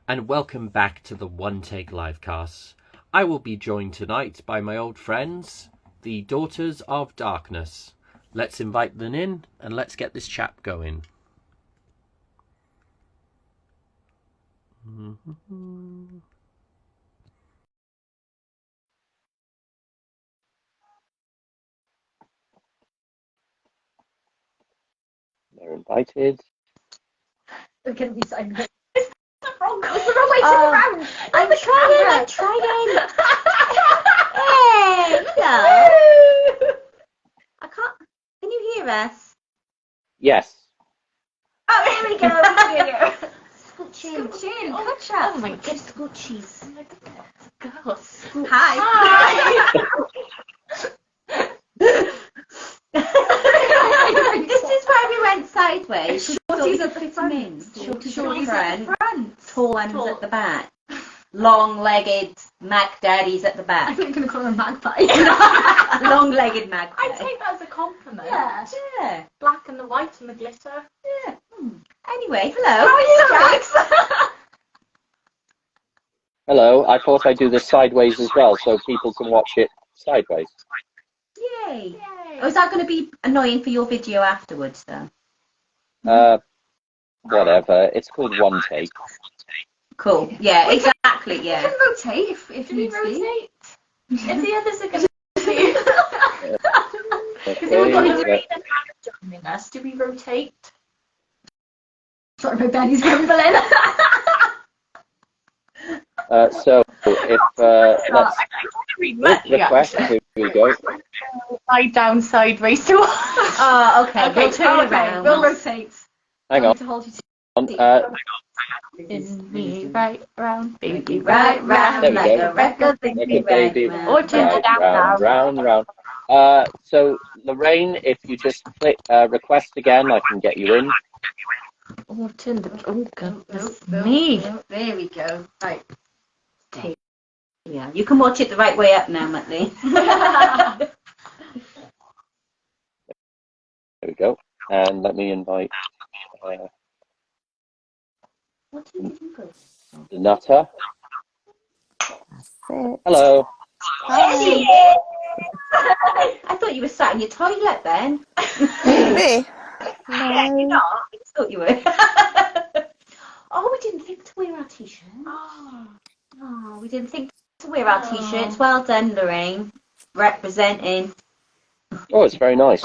and welcome back to the One Take Livecast. I will be joined tonight by my old friends, the Daughters of Darkness. Let's invite them in and let's get this chat going. They're invited. We're going to be so good. It's the wrong way to go around. I'm trying. Hey, hello. I can't. Can you hear us? Yes. Oh, here we go. Scooching. Oh my Just scoochies. goodness. Hi. This is why we went sideways. Shorty's at the Fit front. them in. Shorty's at the front. Tall ones at the back. Long-legged Mac daddies at the I'm back. not going to call her a magpie. Long-legged magpie. I take that as a compliment. Yeah. Yeah. Black and the white and the glitter. Yeah. Anyway, hello. How are you, Alex? Hello. I thought I'd do this sideways as well, so people can watch it sideways. Yay. Yay. Oh, is that going to be annoying for your video afterwards, though? Whatever. It's called One Take. Cool. Yeah, exactly. You Yeah. can rotate if Do we needs be. rotate? If the others are going to see. Because Okay, we've got yeah. Lorraine and Hannah joining us. Do we rotate? Sorry, my belly's grumbling. So if let's request. Here we go. Lie down sideways to Oh, okay. We'll turn around. We'll rotate. Hang I'll on. need to hold you to Spin me right round, baby, Right round There we like go. a record thing. Like a baby. Or turn it down now. Round. So Lorraine, if you just click request again, I can get you in. Oh, turn the. Oh, goodness Nope, me. nope, there we go. Right. Yeah, you can watch it the right way up now, Muttley. There we go. And let me invite What do you think of? the Nutter. That's it. Hello. Hi. I thought you were sat in your toilet then. Me? Yeah, you're No. not. I just thought you were. Oh, we didn't think to wear our t-shirts. Oh, we didn't think to wear our t-shirts. Well done, Lorraine. Representing. Oh, it's very nice.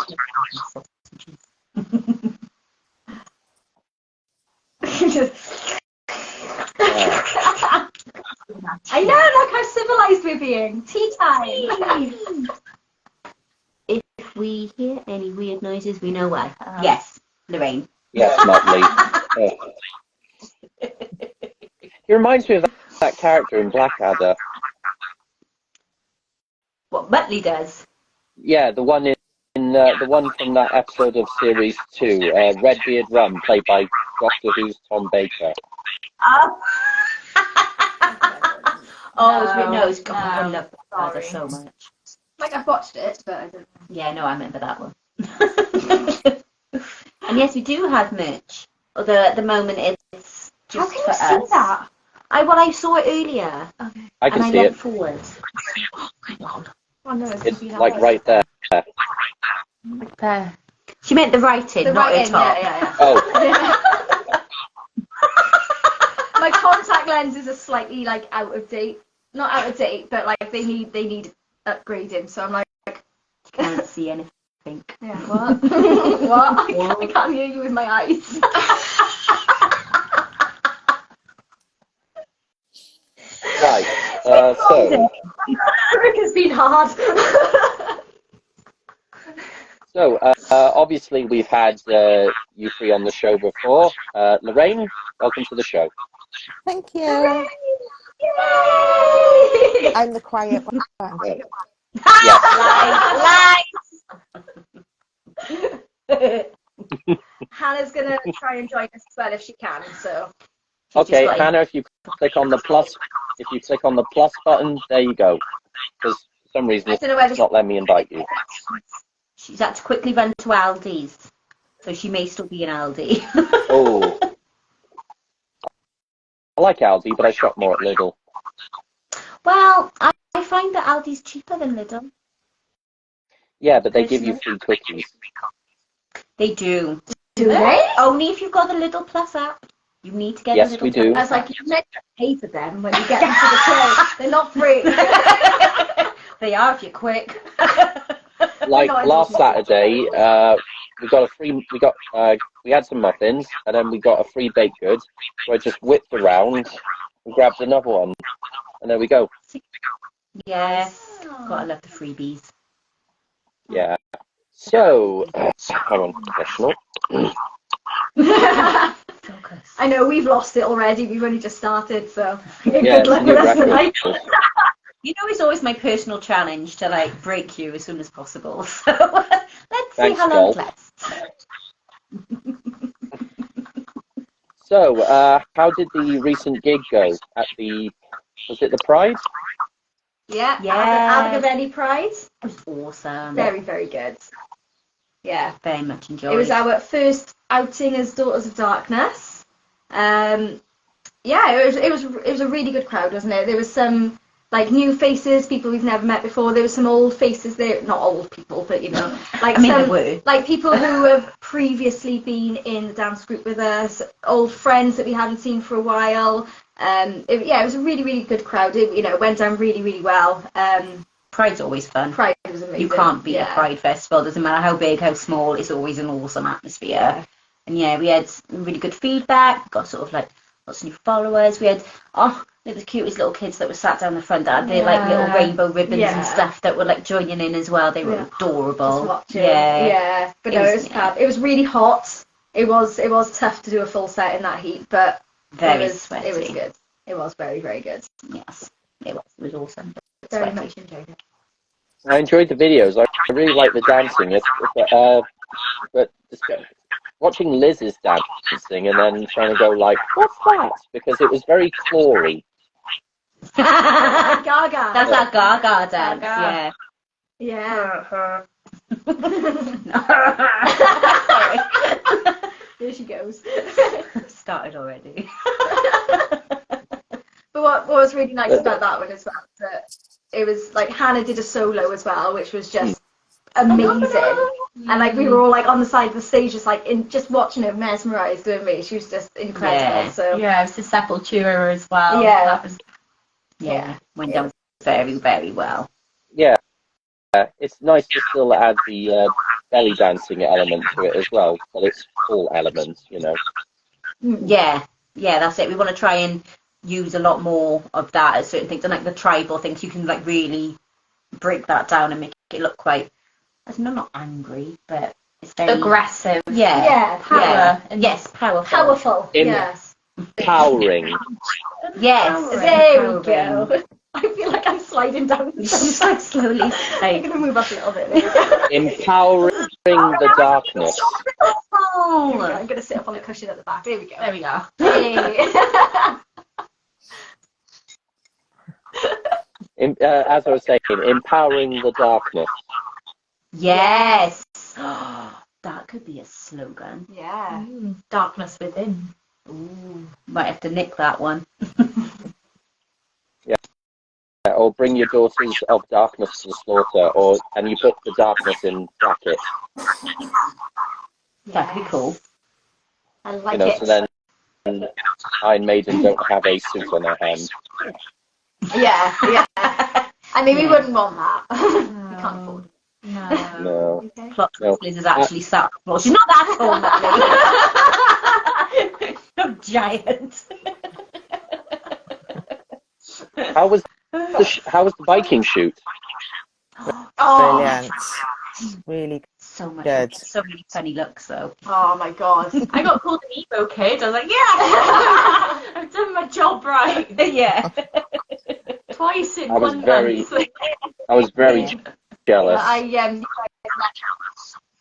I know, look how civilized we're being. Tea time. If we hear any weird noises, we know why. Yes, Lorraine. Yes, Muttley. He reminds me of that character in Blackadder. What Muttley does. Yeah, the one the one from that episode of series 2, Redbeard Run, played by Doctor Who's Tom Baker. Oh, it's with nose. God, No, I love sorry. Blackadder so much. Like, I've watched it, but I don't. Yeah, no, I remember that one. And yes, we do have merch. Although at the moment it's How just can for you see us. that? I saw it earlier. Okay. I can and I see leant it. forward. Oh no, It's like right there. Right there. She meant the writing, The not her writing, top. yeah. Oh, My contact lenses are slightly like out of date. Not out of date, but like they need upgrading. So I'm like, Can't see anything. yeah, what? What? I can't hear you with my eyes. right. So Rick has been hard. obviously we've had you three on the show before. Lorraine, welcome to the show. Thank you. I'm the quiet one. Yes. Hannah's gonna try and join us as well if she can. So Okay, Hannah, if you click on the plus button, there you go. Because for some reason I don't know whether it's not letting me invite you. She's had to quickly run to Aldi's, so she may still be in Aldi. Oh. like Aldi, but I shop more at Lidl. Well, I find that Aldi's cheaper than Lidl. Yeah, but they give you free cookies. They do. Do they? Only if you've got the Lidl Plus app. You need to get Yes, the Lidl we Plus do. I was like, you meant to pay for them when you get them to the till. They're not free. They are if you're quick. Like No, I last don't. Saturday, we had some muffins, and then we got a free baked good. So I just whipped around and grabbed another one, and there we go. Yeah. Gotta love the freebies. Yeah. So, hang on, professional. Focus. I know, we've lost it already. We've only just started, so Yeah, good luck new with us tonight. record. You know, it's always my personal challenge to like break you as soon as possible. So let's see Thanks, how long it Paul. lasts. So, how did the recent gig go at was it the Pride? Yeah, Yeah. Abergavenny Pride. It was awesome. Very, very good. Yeah. Very much enjoyed. It was our first outing as Daughters of Darkness. Yeah, it was a really good crowd, wasn't it? There was some like new faces, people we've never met before. There were some old faces there, not old people, but you know, like I mean, some there were. like people who have previously been in the dance group with us, old friends that we hadn't seen for a while. It was a really, really good crowd. It went down really, really well. Pride's always fun. Pride was amazing. You can't beat a Yeah. Pride festival. Doesn't matter how big, how small. It's always an awesome atmosphere. Yeah. And yeah, we had some really good feedback. Got sort of like lots of new followers. We had the cutest little kids that were sat down the front. That had their like little rainbow ribbons and stuff that were like joining in as well. They were adorable. Just watching. Yeah. Yeah. But It no, was- it was fab. It was really hot. It was tough to do a full set in that heat, but Very it was sweaty. It was good. It was very, very good. Yes, it was awesome. Very Sweaty. much enjoyed it. I enjoyed the videos. I really like the dancing. But watching Liz's dancing and then trying to go like, what's that? Because it was very chlory. That's Gaga. our Gaga dance. Gaga. Yeah. Yeah. Here she goes. Started already. But what was really nice about that one as well is that it was like Hannah did a solo as well, which was just amazing. And like we were all like on the side of the stage, just watching her mesmerised, weren't we? She was just incredible. Yeah. So Yeah, it was the Sepultura as well. Yeah. That was Yeah, went down very, very well. Yeah. It's nice to still add the belly dancing element to it as well, but it's full element, you know. Yeah, that's it. We want to try and use a lot more of that at certain things, and like the tribal things, you can like really break that down and make it look quite, I don't know, not angry, but it's very aggressive. Yeah, power. yeah. And Yes, powerful. Powerful. Yes. Empowering. Yes, There we empowering. go. I feel like I'm sliding down. Just like slowly. I'm Like, gonna move up a little bit. There we go. Empowering the darkness. I'm gonna sit up on the cushion at the back. There we go. There we go. Hey. As I was saying, empowering the darkness. yes. That could be a slogan. Yeah. Darkness within. Ooh, might have to nick that one. Or bring your daughters of darkness to the slaughter, and you put the darkness in brackets. That'd be cool. I like You know, it. so then Iron Maiden don't have a suit on their hand. Yeah. I mean, we Yeah. wouldn't want that. We can't afford it. No. No. Okay. Plot No. twist, Liz is actually sat on the floor. She's not that tall, actually. No giant. How was the biking shoot? Oh, Brilliant. Really So much. Good. So many funny looks, though. oh my god. I got called an emo kid. I was like, yeah, I've done my job right. Yeah. Twice in I was one very- month. I was very jealous.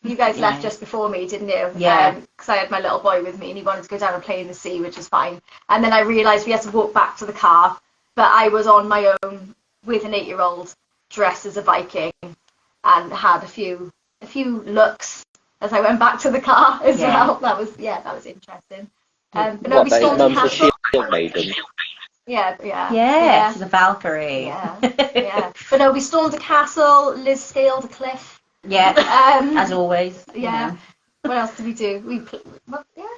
You guys left Yeah. just before me, didn't you? Yeah. Because I had my little boy with me and he wanted to go down and play in the sea, which was fine. And then I realised we had to walk back to the car, but I was on my own with an 8-year-old dressed as a Viking and had a few looks as I went back to the car as Yeah. well. That was interesting. But no, What, we that his stormed the mum's a castle. shield maiden? Yeah, she's a Valkyrie. Yeah. But no, we stormed a castle. Liz scaled a cliff. Yeah, as always. Yeah. You know. What else did we do?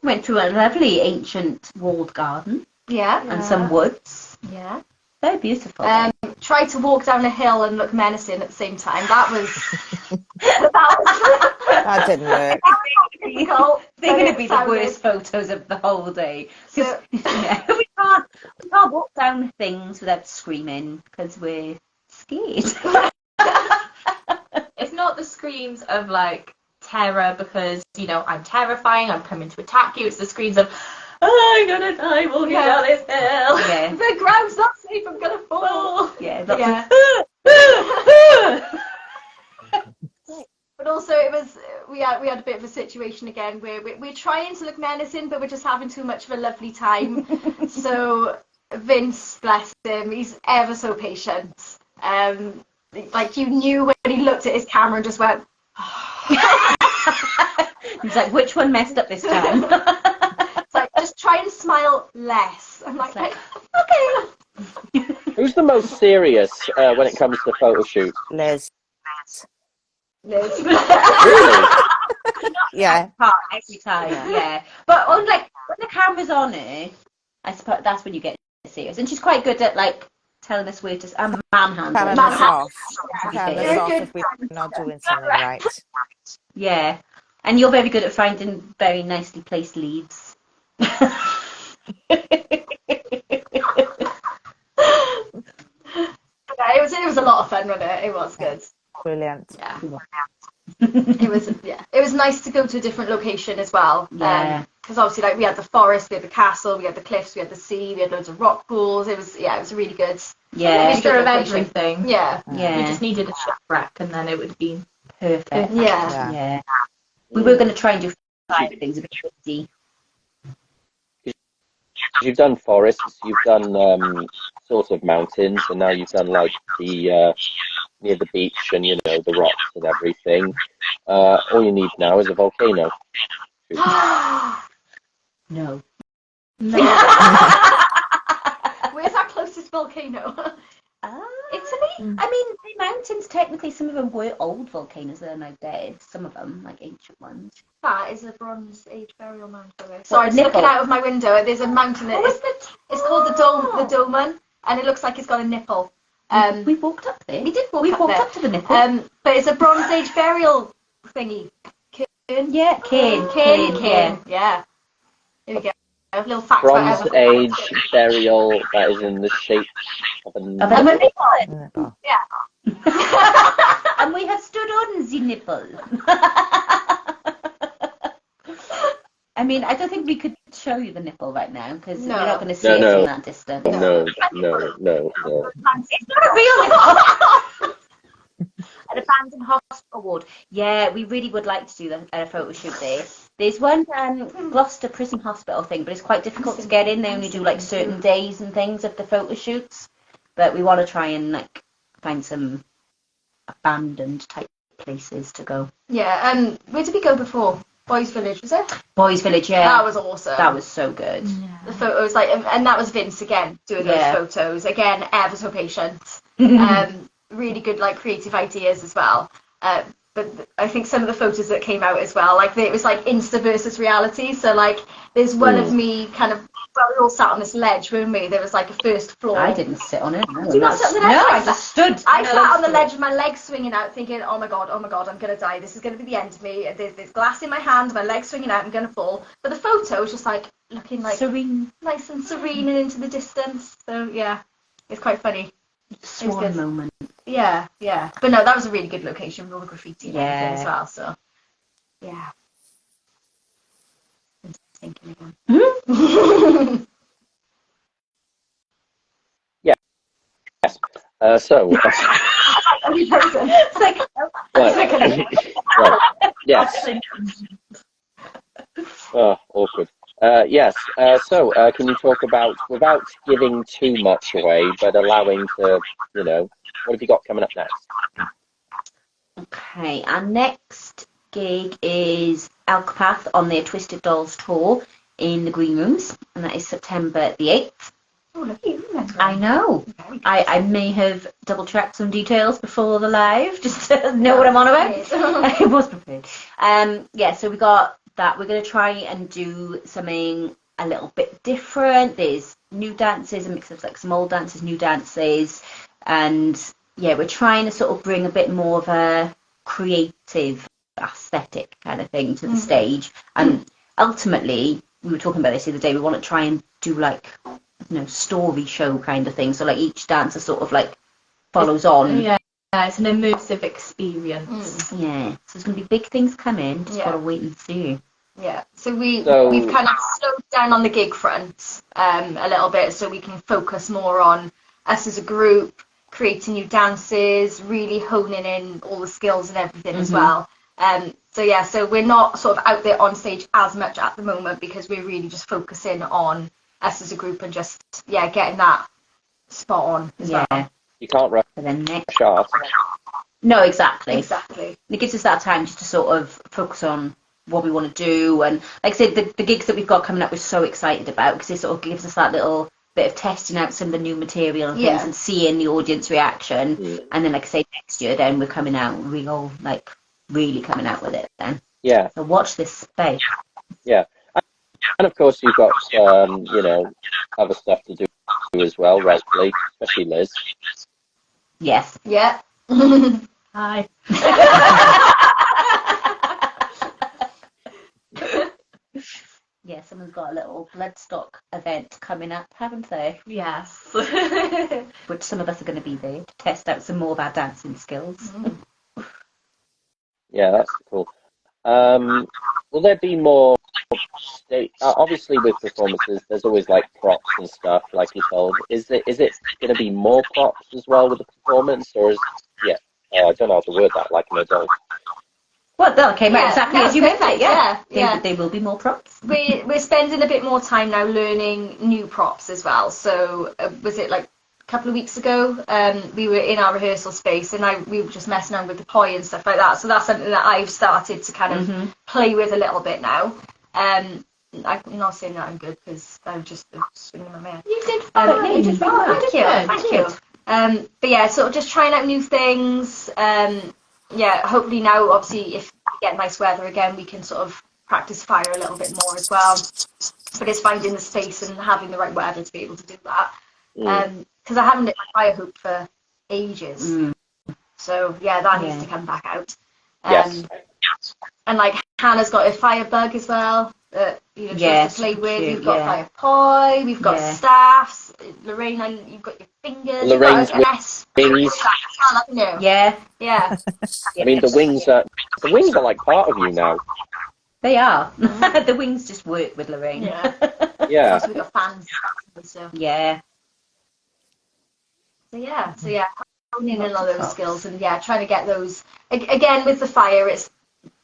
Went through a lovely ancient walled garden and some woods. Yeah. Very beautiful. Tried to walk down a hill and look menacing at the same time. That was That didn't work. difficult. They're going to be the worst photos of the whole day. So, we can't walk down things without screaming because we're scared. It's not the screams of like terror because, you know, I'm terrifying, I'm coming to attack you. It's the screams of, oh, I'm gonna die walking down this hill. Yeah. The ground's not safe, I'm gonna fall. Yeah. But also it was we had a bit of a situation again where we're trying to look menacing but we're just having too much of a lovely time. So Vince, bless him, he's ever so patient. Like you knew when he looked at his camera and just went He's like, which one messed up this time? It's like, just try and smile less. I'm like okay. Who's the most serious when it comes to photo shoots? Liz. Liz. Really? Yeah. Every time, yeah. But on like when the camera's on her, I suppose that's when you get serious. And she's quite good at like telling us where to manhandle. Telling us off. Telling us off if we're not doing something right. Yeah. And you're very good at finding very nicely placed leaves. Yeah, it was a lot of fun, wasn't it? It was good. Brilliant. Yeah. It was nice to go to a different location as well. Yeah. Because obviously, like we had the forest, we had the castle, we had the cliffs, we had the sea, we had loads of rock pools. It was really good. Yeah. Mixture of everything. Yeah. Yeah. We just needed a shipwreck and then it would be Perfect. Yeah. Yeah. We were going to try and do 5 things a bit tricky. You've done forests, you've done sort of mountains, and now you've done like the near the beach and you know the rocks and everything. All you need now is a volcano. No. Where's our closest volcano? Italy? I mean, the mountains, technically, some of them were old volcanoes that are now dead. Some of them, like ancient ones. That is a Bronze Age burial mound. Sorry, I'm looking out of my window. There's a mountain. It's called the Dolmen, and it looks like it's got a nipple. We walked up there. We did walk We up walked there. up to the nipple. But it's a Bronze Age burial thingy. Yeah, Cairn. Yeah. There we go. A little fact Bronze about Age burial that is in the shape of a Of a nipple. Oh. And we have stood on the nipple. I mean, I don't think we could show you the nipple right now because No. we're not going to see No, it no. from that distance. no. It's not a real nipple. An abandoned hospital ward. Yeah, we really would like to do a photo shoot there. There's one Gloucester Prison Hospital thing, but it's quite difficult to get in. They only do like certain days and things of the photo shoots. But we want to try and like find some abandoned type places to go. Yeah. Where did we go before? Boys Village, was it? Boys Village, yeah. That was awesome. That was so good. The photos, like, and that was Vince again doing those Yeah. photos. Again, ever so patient. Really good, like, creative ideas as well. But I think some of the photos that came out as well, like, it was like Insta versus reality. So, like, there's one of me kind of, well, we all sat on this ledge, weren't we? There was like a first floor. I didn't sit on it. No, Did you not sit on the ledge? No, I just stood. I sat on the ledge with my legs swinging out, thinking, oh my god, I'm gonna die. This is gonna be the end of me. There's glass in my hand, my legs swinging out, I'm gonna fall. But the photo was just like looking like Serene. nice and serene and into the distance. So yeah, it's quite funny. Swan good. moment. Yeah. But no, that was a really good location with all the graffiti and everything Yeah. as well. So yeah. Thinking again. So, It's like, right. Yes. Oh, awkward. Yes. So, can you talk about, without giving too much away, but allowing to, you know, what have you got coming up next? Okay, our next gig is Elkpath on their Twisted Dolls tour in the Green Rooms, and that is September the 8th. Oh, look at you. Then. I know. Very good. I may have double checked some details before the live, just to know what I'm on about. I was prepared. Yeah, so we got that. We're going to try and do something a little bit different. There's new dances, a mix of like some old dances, new dances, and yeah, we're trying to sort of bring a bit more of a creative aesthetic kind of thing to the stage. And ultimately, we were talking about this the other day, we want to try and do like, story show kind of thing. So like each dancer sort of like follows on. Yeah, it's an immersive experience. Yeah. So there's going to be big things coming. Just Yeah. got to wait and see. Yeah, so we've So- kind of slowed down on the gig front a little bit, so we can focus more on us as a group, creating new dances, really honing in all the skills and everything as well. So we're not sort of out there on stage as much at the moment because we're really just focusing on us as a group and just getting that spot on as Yeah. well. You can't rush But then next. art. No, exactly. Exactly. It gives us that time just to sort of focus on what we want to do. And like I said, the gigs that we've got coming up, we're so excited about because it sort of gives us that little bit of testing out some of the new material and things Yeah. and seeing the audience reaction. Mm. And then, like I say, next year, then we're coming out real, like really coming out with it then. Yeah, So watch this space. yeah. And of course, you've got, other stuff to do as well, rightfully, especially Liz. Yes. Yeah. Hi. Yeah, someone's got a little bloodstock event coming up, haven't they? Yes. Which some of us are going to be there to test out some more of our dancing skills. Yeah, that's cool. Will there be more obviously with performances there's always like props and stuff like you told. Is it going to be more props as well with the performance, or is I don't know how to word that like an adult. Well, that came out Yeah, exactly that as you was meant perfect, it, yeah. yeah. There will be more props. We're spending a bit more time now learning new props as well. So was it like a couple of weeks ago? We were in our rehearsal space and we were just messing around with the poi and stuff like that. So that's something that I've started to kind of play with a little bit now. I'm not saying that I'm good because I'm just swinging my mouth. You did Yeah, fine. you did really well. Thank you. Good. Thank you. But yeah, sort of just trying out new things. Hopefully now, obviously, if we get nice weather again, we can sort of practice fire a little bit more as well. But it's finding the space and having the right weather to be able to do that. Because I haven't lit my fire hoop for ages. So yeah, that needs to come back out. Yes. And like Hannah's got a fire bug as well that she has to play with. cute, We've got yeah. fire poi, we've got Yeah. staffs. Lorraine, and you've got your fingers. Lorraine's you've got an S. wings. Haven't you? Yeah. Yeah. I mean, the wings are like part of you now. They are. The wings just work with Lorraine. Yeah. Yeah. Also, we've got fans. So Yeah. yeah, honing in on those skills and trying to get those again with the fire. It's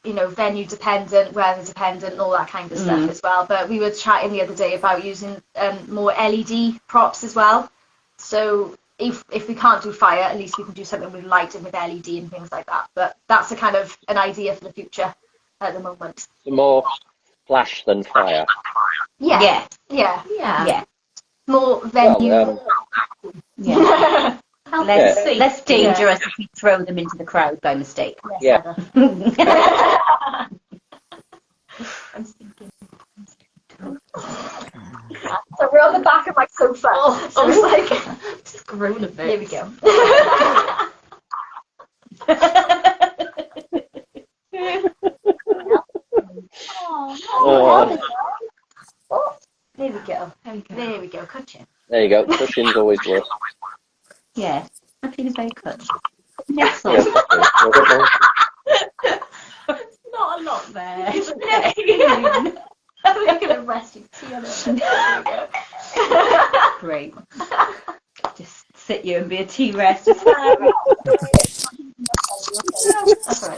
venue dependent, weather dependent, and all that kind of stuff as well. But we were chatting the other day about using more LED props as well. So if we can't do fire, at least we can do something with light and with LED and things like that. But that's a kind of an idea for the future at the moment. So more flash than fire. Yeah. Yeah. Yeah. More venue. Well, Yeah. Less, Yeah. less dangerous if we throw them into the crowd by mistake. Yeah. I'm thinking. So we're on the back of my sofa. So it's like, Just grown a bit. here we go. Oh, There we go. There we go. Cushion. there you go. Cushion's always worse. Yeah. I'm feeling very good. Yeah. Yes. Not a lot there. I'm going to rest you. There we go. Great. Just sit you and be a T-Rex. Just That's all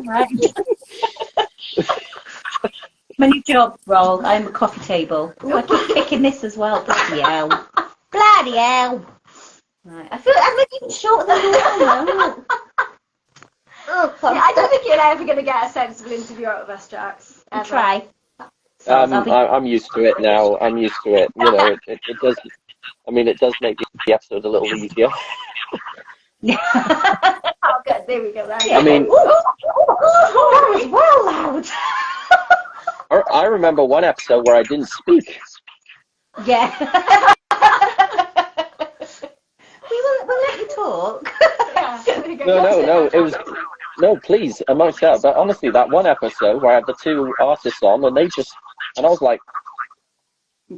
right. My new job role, I'm a coffee table. Ooh, I keep kicking this as well. Bloody hell. Bloody hell. Right. I feel I'm like even shorter than normal. I don't think you're ever going to get a sensible interview out of us, Jax. I'll Ever. try. I'm used to it now. I'm used to it. You know, it does. I mean, it does make the episode a little easier. Oh, good. There we go. I mean, that was well loud. I remember one episode where I didn't speak. Yeah. we'll let you talk. No. It was no, please, amongst that. But honestly, that one episode where I had the two artists on, and I was like,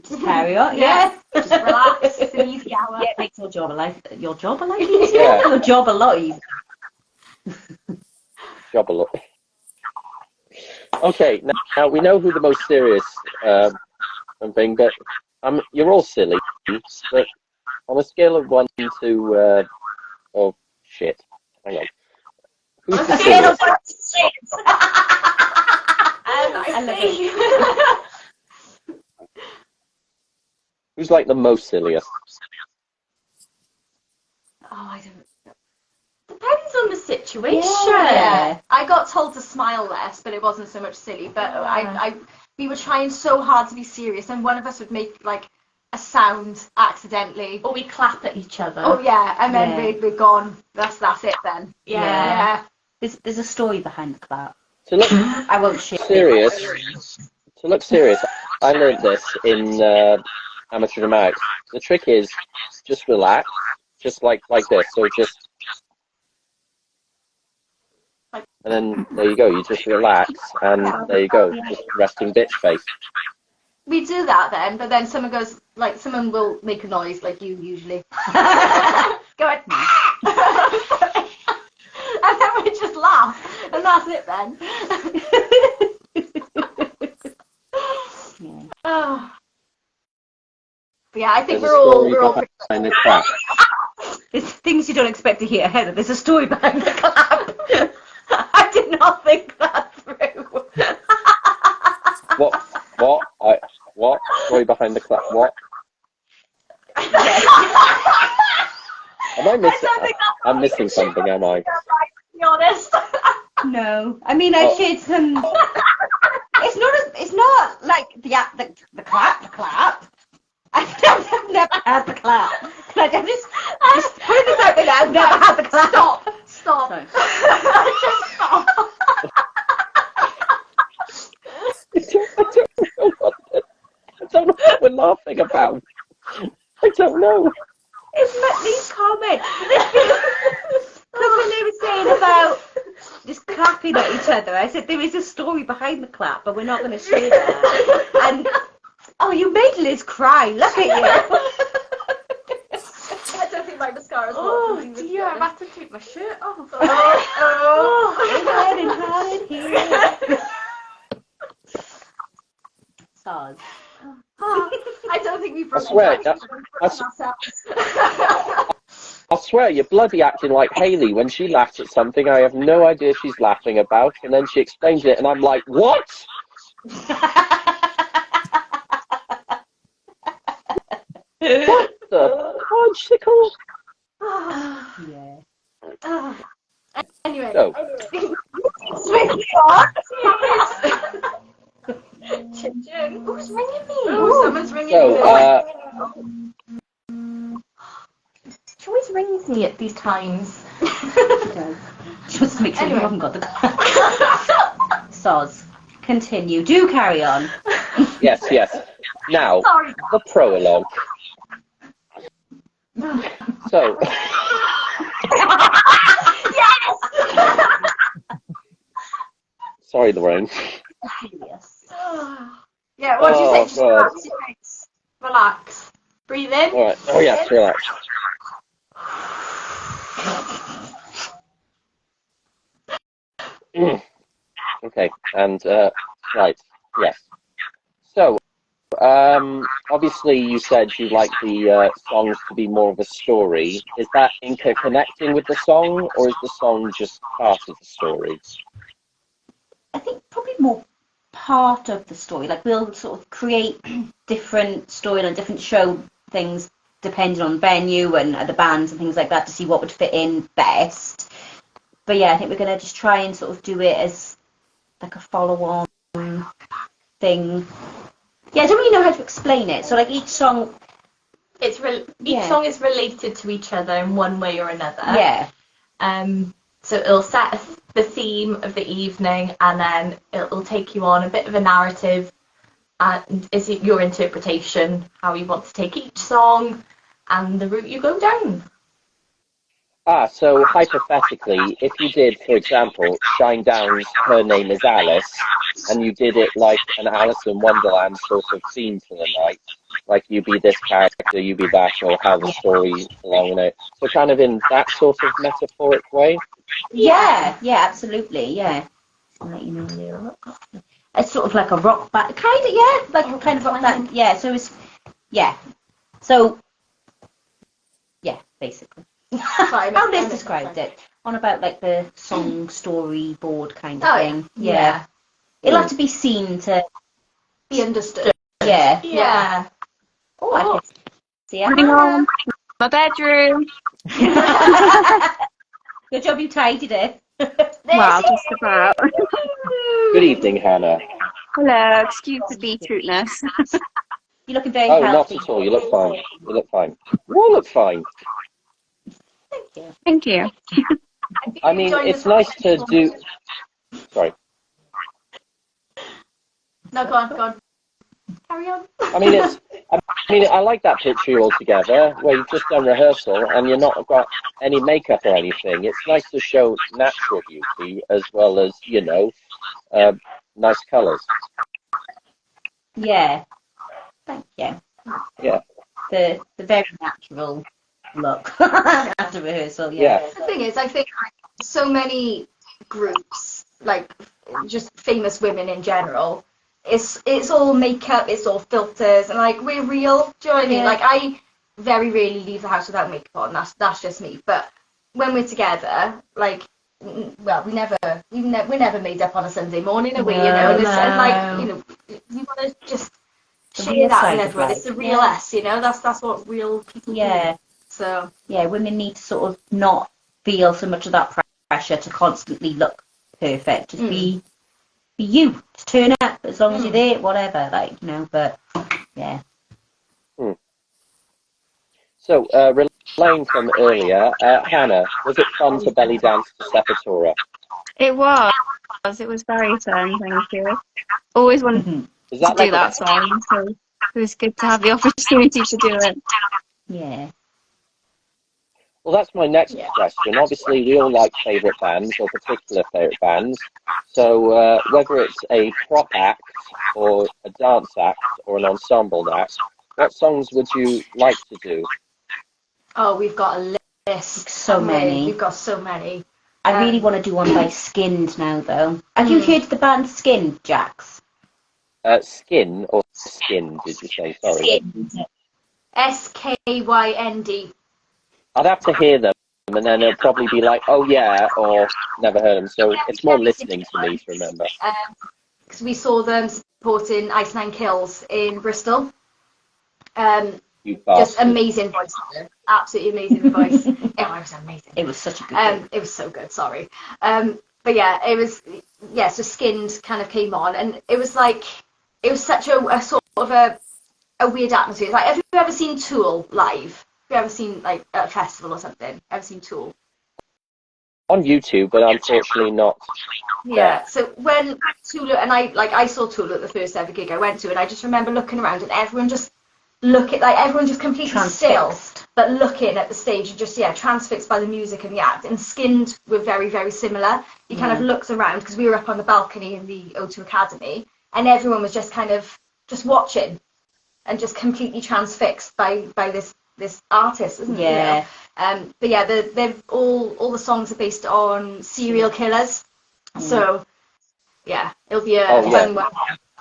just carry on. Yeah. Just relax. It's an easy hour. Yeah, it makes your job a lot easier. Your job a lot easier. Job a lot. Okay, now we know who the most serious thing, but you're all silly. But on a scale of 1 to oh shit, hang on. Who's the silliest? Who's like the most silliest? Oh, I don't. Depends on the situation. Yeah. I got told to smile less, but it wasn't so much silly. But we were trying so hard to be serious, and one of us would make like a sound accidentally. Or we clap at each other. Oh yeah, and then we're gone. That's it then. Yeah. There's a story behind the clap. To look I won't share. serious. To look serious, I learned this in amateur dramatics. The trick is just relax, just like this. So just. And then there you go, you just relax, and there you go, just resting bitch face. We do that then, but then someone will make a noise like you usually. Go ahead. And then we just laugh, and that's it then. Oh. But yeah, I think we're all behind the clap. It's things you don't expect to hear, Heather. There's a story behind the clap. I did not think that through. What? Story behind the clap? What? Am I missing? I'm missing something, am I? To be honest. No, I mean I shared some. It's not like the clap. I've never had the clap. Can I just put this out there? I've never had the clap. Stop. Sorry. Just stop. I don't know what we're laughing about. I don't know. It's not these comments. Because when they were saying about just clapping at each other, I said there is a story behind the clap, but we're not going to share that. And you made Liz cry. Look at you. I don't think my mascara's Oh dear, I'm about to take my shirt off. Hide here. Soz. I don't think we've broken swear, ourselves. I swear, you're bloody acting like Hayley when she laughs at something I have no idea she's laughing about, and then she explains it, and I'm like, what? What the fudgesicle? Yeah. Anyway. So, Chin. Who's ringing me? Oh, someone's ringing so, She always rings me at these times. Just to make sure you haven't got the Soz. Continue. Do carry on. yes. Now, Sorry. the prologue. So, sorry, Lorraine. Yes. Yeah, what do you say? Just God. relax your face. Relax. Breathe in. All right. Oh yes, relax. Okay, and right, yes. So, obviously, you said you like the songs to be more of a story. Is that interconnecting with the song, or is the song just part of the story? I think probably more part of the story. Like we'll sort of create different story and different show things depending on venue and the bands and things like that to see what would fit in best. But yeah, I think we're going to just try and sort of do it as like a follow-on thing Yeah, I don't really know how to explain it. So like each song, Each song is related to each other in one way or another. yeah, So it'll set the theme of the evening, and then it'll take you on a bit of a narrative, and is it your interpretation, how you want to take each song, and the route you go down. So hypothetically, if you did, for example, Shinedown's Her Name is Alice, and you did it like an Alice in Wonderland sort of theme for the night, like you be this character, you be that, or how the story along in it. So kind of in that sort of metaphoric way. yeah, absolutely, yeah. I'll let you know later. It's sort of like a rock band, kind of, yeah, like kind of rock band, yeah. So it's, yeah. So, yeah, basically. How Liz described it, on about like the song storyboard kind of thing. Yeah. It'll have to be seen to Be understood. yeah. Yeah. Oh, I can see it. Moving on. My bedroom. Good job you tidied it. Well, just about. Good evening, Hannah. Hello, excuse the beetrootness. You're looking very Oh, not healthy. at all. You look fine. You look fine. You all look fine. Thank you. Thank you. I mean, it's nice to do... Sorry. No, go on. Carry on. I like that picture altogether, where you've just done rehearsal and you're not got any makeup or anything. It's nice to show natural beauty as well as, nice colours. Yeah. Thank you. Yeah. The very natural look after rehearsal, yeah. The thing is, I think so many groups, like just famous women in general, it's all makeup, it's all filters, and like we're real. Do you know what I mean? Yeah. Like I very rarely leave the house without makeup on. That's just me. But when we're together, like, well, we're never made up on a Sunday morning, are we? You know, and, and like, you want to just The share real that side with of everyone. life. It's the real Yeah. us, you know. That's what real people Yeah. do. So Yeah, women need to sort of not feel so much of that pressure to constantly look perfect. Just be you. Just turn up as long as you're there, whatever, like, but yeah. So, relaying from earlier, Hannah, was it fun to belly dance to Sepultura? It was. It was very fun, thank you. Always wanted Is to that do like that song, so it was good to have the opportunity to do it. Yeah. Well, that's my next question. Obviously, we all like favourite bands or particular favourite bands. So whether it's a prop act or a dance act or an ensemble act, what songs would you like to do? oh, we've got a list. So haven't we? many. We've got so many. I really want to do one by Skinned now, though. Have you heard the band Skinned, Jax? Skin or Skin, did you say? Sorry. SKYND. I'd have to hear them, and then it'll probably be like, oh yeah, or never heard them. So it's more listening to me to remember. Because we saw them supporting Ice Nine Kills in Bristol. You Just bastard. amazing voice. Absolutely amazing voice. It was amazing. It was such a good one. It was so good, sorry. But yeah, it was, so Skinned kind of came on, and it was such a sort of a weird atmosphere. It's like, have you ever seen Tool live? Have you ever seen, like, at a festival or something? Ever seen Tool? On YouTube, but unfortunately not. Yeah. So when Tool, and I saw Tool at the first ever gig I went to, and I just remember looking around and everyone just completely still, but looking at the stage and just transfixed by the music and the act. And Skinned were very, very similar. You kind of looked around because we were up on the balcony in the O2 Academy, and everyone was just kind of just watching and just completely transfixed by this artist, isn't it? Yeah. But yeah, they've all the songs are based on serial killers. So yeah, it'll be a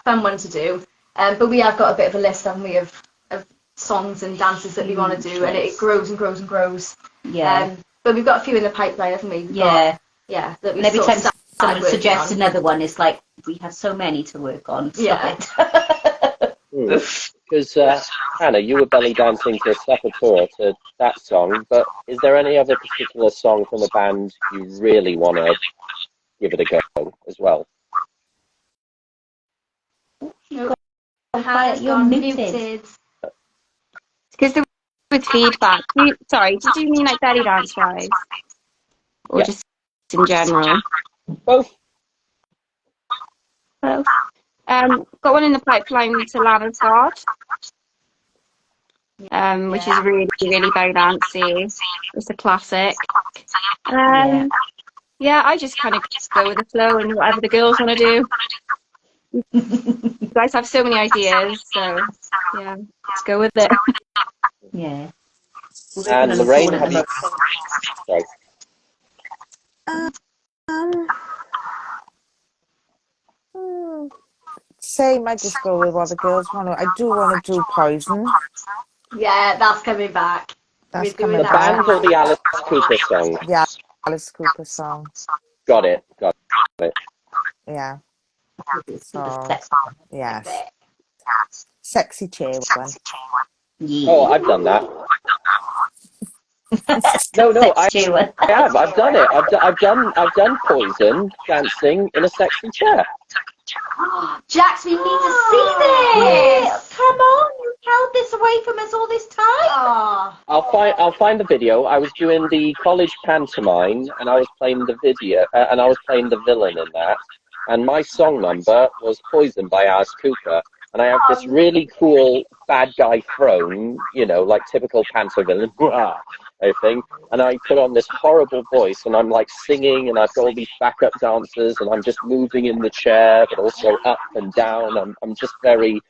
fun one to do. But we have got a bit of a list, haven't we, of songs and dances that we want to do, and it grows and grows and grows. Yeah. But we've got a few in the pipeline, haven't we? Yeah. That we And every sort of time someone working suggests on. another one, it's like, we have so many to work on. Yeah. Because, Hannah, you were belly dancing to Sepultura, to that song, but is there any other particular song from the band you really want to give it a go as well? Hannah's You're gone muted. muted. Because there was feedback. Sorry, did you mean like belly dance wise? Or Yeah. just in general? Both. Both. Got one in the pipeline to Lana Scott, which is really, really very dancey. It's a classic. Yeah, I just kind of go with the flow and whatever the girls want to do. You guys have so many ideas, so yeah, let's go with it. Yeah. And Lorraine, have you? Sorry. Same, I just go with what the girls want to. I do want to do Poison. Yeah, that's coming back. That's We're doing coming The that back. band or the Alice Cooper song? Yeah, Alice Cooper song. Got it. Yeah. So, That's yes. it. Sexy chair one. Yeah. Oh, I've done that. No, I have. I've done it. I've done Poison dancing in a sexy chair. Jax, we need to see this. Come on, you held this away from us all this time. Oh, I'll find the video. I was doing the college pantomime, and I was playing the video, and I was playing the villain in that. And my song number was Poison by Alice Cooper. And I have this really cool bad guy throne, like typical panto villain, I think. And I put on this horrible voice, and I'm like singing, and I've got all these backup dancers, and I'm just moving in the chair, but also up and down. I'm just very,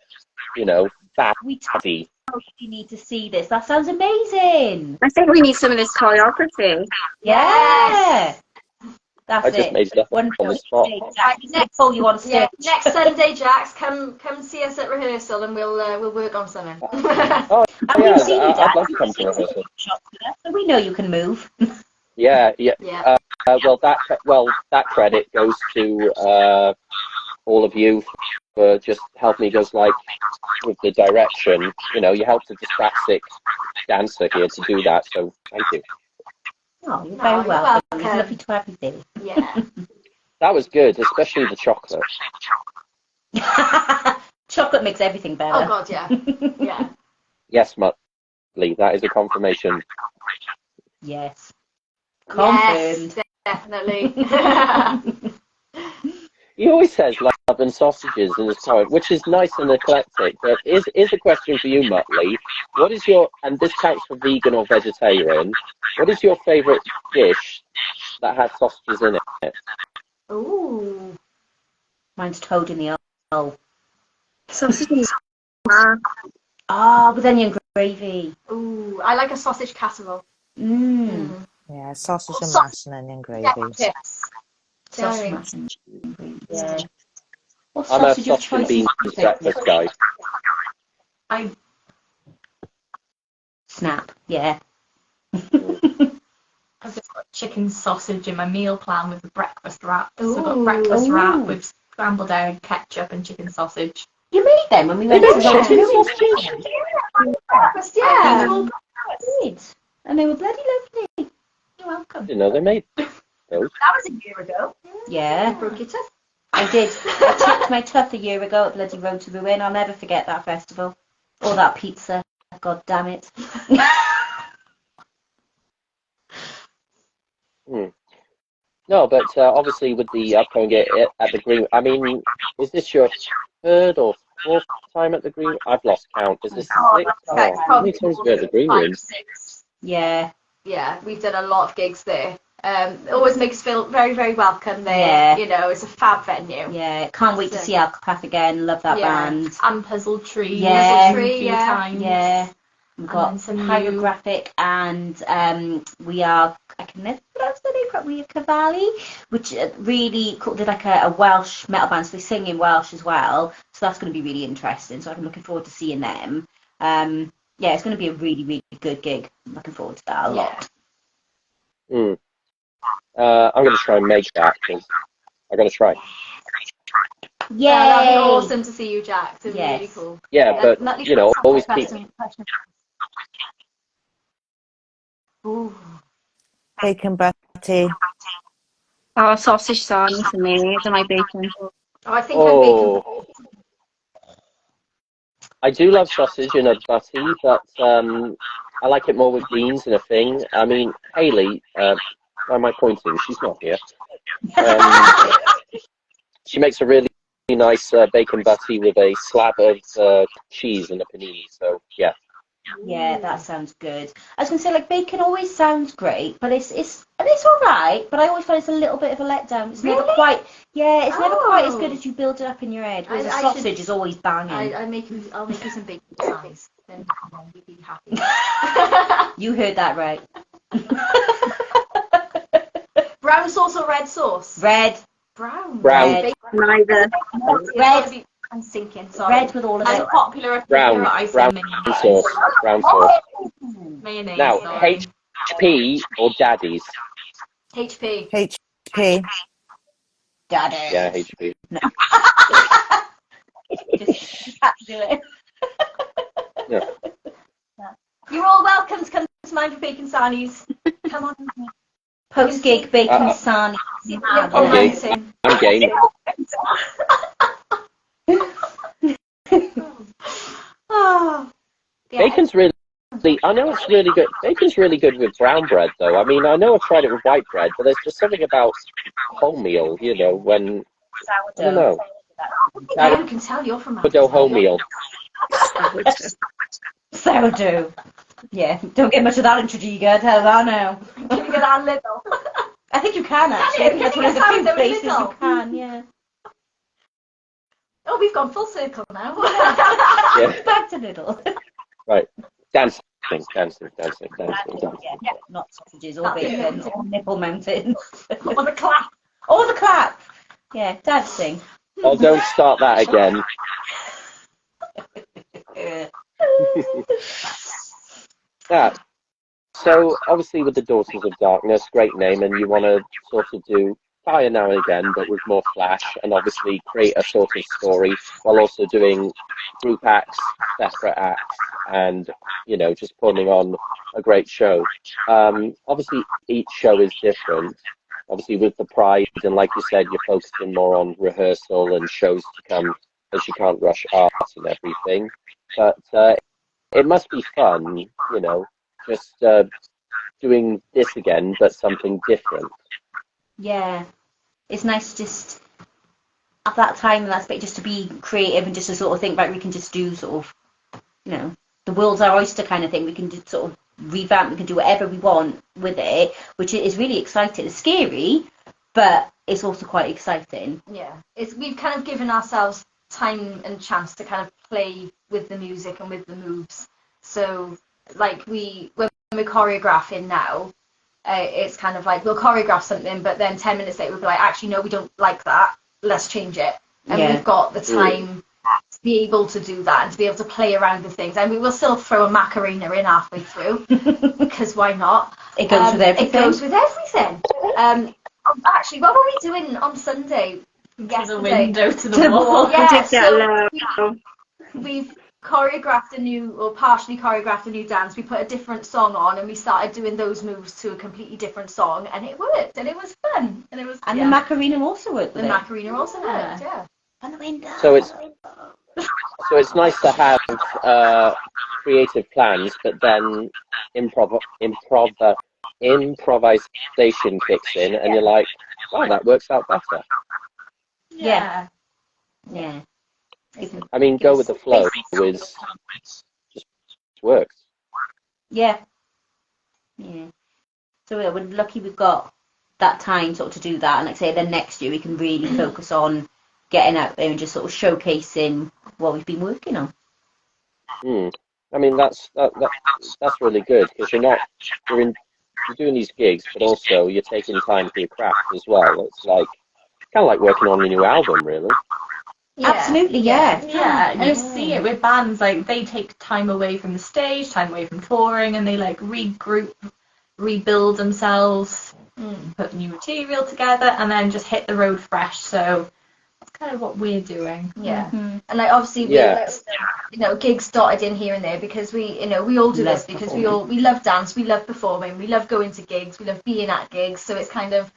batty. You need to see this. That sounds amazing. I think we need some of this choreography. Yeah. That's I just made stuff on the spot. Next, pull you on stage. next Sunday, Jax, come see us at rehearsal, and we'll work on something. Oh, And yeah, we've seen you I'd dance. love to come to rehearsal. So we know you can move. Yeah. Yeah. Well, that credit goes to all of you for just helping me with the direction. You helped a dyspraxic dancer here to do that, so thank you. Oh, you're very you're welcome. It's welcome. lovely to have you there. Yeah. That was good, especially the chocolate. Chocolate makes everything better. Oh God, yeah. Yeah. Yes, Muttley, that is a confirmation. Yes. Yes, Confirmed. definitely. He always says love and sausages in his poem, which is nice and eclectic, but is a question for you, Muttley. What is and this counts for vegan or vegetarian, what is your favourite dish that has sausages in it? Ooh. Mine's toad in the owl. Sausages. With onion gravy. Ooh, I like a sausage casserole. Yeah, sausage and mash and onion gravy. Sausage mash and gravy. Yeah. What I'm a sausage of sausage and choice beans is breakfast guy. Snap. Yeah. I've just got chicken sausage in my meal plan with the breakfast wrap. So I've got breakfast wrap with scrambled egg, ketchup, and chicken sausage. You made them when we They went made to chicken the sausages? breakfast, Yeah. They all did. And they were bloody lovely. You're welcome. They made those. That was a year ago. Yeah. Broke your tooth. I did. I tipped my tooth a year ago at bloody Road to Ruin. I'll never forget that festival. Or that pizza. God damn it. No, but obviously with the upcoming at the Green, I mean, is this your third or fourth time at the Green? I've lost count. Is this sixth? Oh, how many times have we at the Green Room? 5, 6. Yeah. Yeah, we've done a lot of gigs there. It always makes us feel very, very welcome there. Yeah. You know, it's a fab venue. Yeah. Can't wait to see Alcapath again. Love that band. And Puzzle Tree. Yeah. A few times. Yeah. We've got then some Pyrographic and we are, I can never pronounce the name properly, Cavalli, which really did like a Welsh metal band, so they sing in Welsh as well, so that's going to be really interesting, so I'm looking forward to seeing them. Yeah, it's going to be a really, really good gig. I'm looking forward to that a lot. I'm going to try and make that, because I'm going to try. Yeah, that'd be Yay! awesome to see you, Jack. It'd be Yes. really cool. Yeah, but, Nutley you know, Fox, always keep... question. Ooh. Bacon butty. Oh, sausage song for me. I don't like bacon. Oh, I think I'm bacon. Oh, I do love sausage in a butty, but I like it more with beans in a thing. I mean, Hayley, where am I pointing? She's not here. She makes a really nice bacon butty with a slab of cheese and a panini. So yeah. Yeah, that sounds good. I was gonna say, like, bacon always sounds great, but it's all right. But I always find it's a little bit of a letdown. It's never Really? quite, yeah, it's never quite as Oh. good as you build it up in your head. Whereas I a should- sausage is always banging. I'll make you some bacon pies. Then you'll be happy. You heard that right. Brown sauce or red sauce? Red, Brown. Brown. Red. Bacon. Neither. Red. I'm sinking. Sorry. red with all of As it. a popular Brown, opinion, I say brown mayonnaise. sauce, brown sauce. Mayonnaise, Now, sorry. HP or Daddy's? HP. HP. Daddy. Yeah, HP. Just had to do it. You're all welcome to come to mine for bacon sarnies. Come on. Post gig bacon sarnie. Yeah, Okay. romancing. I'm game. Oh. Yeah. Bacon's really, I know it's really good. Bacon's really good with brown bread, though. I mean, I know I've tried it with white bread, but there's just something about wholemeal, you know, when, I don't know. Yeah, we can tell you're from Sourdough wholemeal. Sourdough. Yeah, don't get much of that in Tredegar, tell that now. Can you get that little? I think you can actually. I think that's one of the Can you few get places sourdough you can, yeah. Oh, we've gone full circle now. Yeah. Back to Lidl. Right. Dancing. Yeah, not sausages or Not bacon bacon. or nipple mountains. On the clap. Or the clap. Yeah, dancing. Oh, don't start that again. Yeah. So, obviously, with the Daughters of Darkness, great name, and you want to sort of do fire now and again, but with more flash, and obviously create a sort of story while also doing group acts, separate acts, and, you know, just putting on a great show. Obviously, each show is different. Obviously, with the Pride, and like you said, you're focusing more on rehearsal and shows to come, as you can't rush art and everything. But it must be fun, you know, just doing this again, but something different. Yeah. It's nice just at that time and that space just to be creative and just to sort of think, right, we can just do sort of, you know, the world's our oyster kind of thing. We can just sort of revamp, we can do whatever we want with it, which is really exciting. It's scary, but it's also quite exciting. Yeah, we've kind of given ourselves time and chance to kind of play with the music and with the moves. So, like when we're choreographing now, it's kind of like we'll choreograph something, but then 10 minutes later we'll be like, actually, no, we don't like that. Let's change it. And Yeah. we've got the time to be able to do that and to be able to play around with things. And we will still throw a Macarena in halfway through because why not? It goes with everything. It goes with everything. Actually, what were we doing on Sunday? To the Yesterday. window, to the wall. Yeah, Take that so low. we've choreographed partially choreographed a new dance. We put a different song on and we started doing those moves to a completely different song, and it worked and it was fun. And it was And the Macarena also worked the with it. Macarena also Yeah. worked, yeah. On the window. So it's nice to have creative plans, but then improvisation kicks in, and you're like, wow, that works out better. Yeah. Yeah. I mean, go with the flow is just works. Yeah. Yeah. So yeah, we're lucky we've got that time sort of to do that, and like I say, then next year we can really focus on getting out there and just sort of showcasing what we've been working on. I mean, that's really good because you're doing these gigs, but also you're taking time for your craft as well. It's like kind of like working on a new album, really. Yeah. Absolutely, yeah. Yeah, and you see it with bands, like they take time away from the stage, time away from touring, and they like regroup, rebuild themselves, put new material together, and then just hit the road fresh. So that's kind of what we're doing. Yeah. Mhm. And like obviously Yeah. gigs dotted in here and there because we all do this Love because performing. we love dance, we love performing, we love going to gigs, we love being at gigs. So it's kind of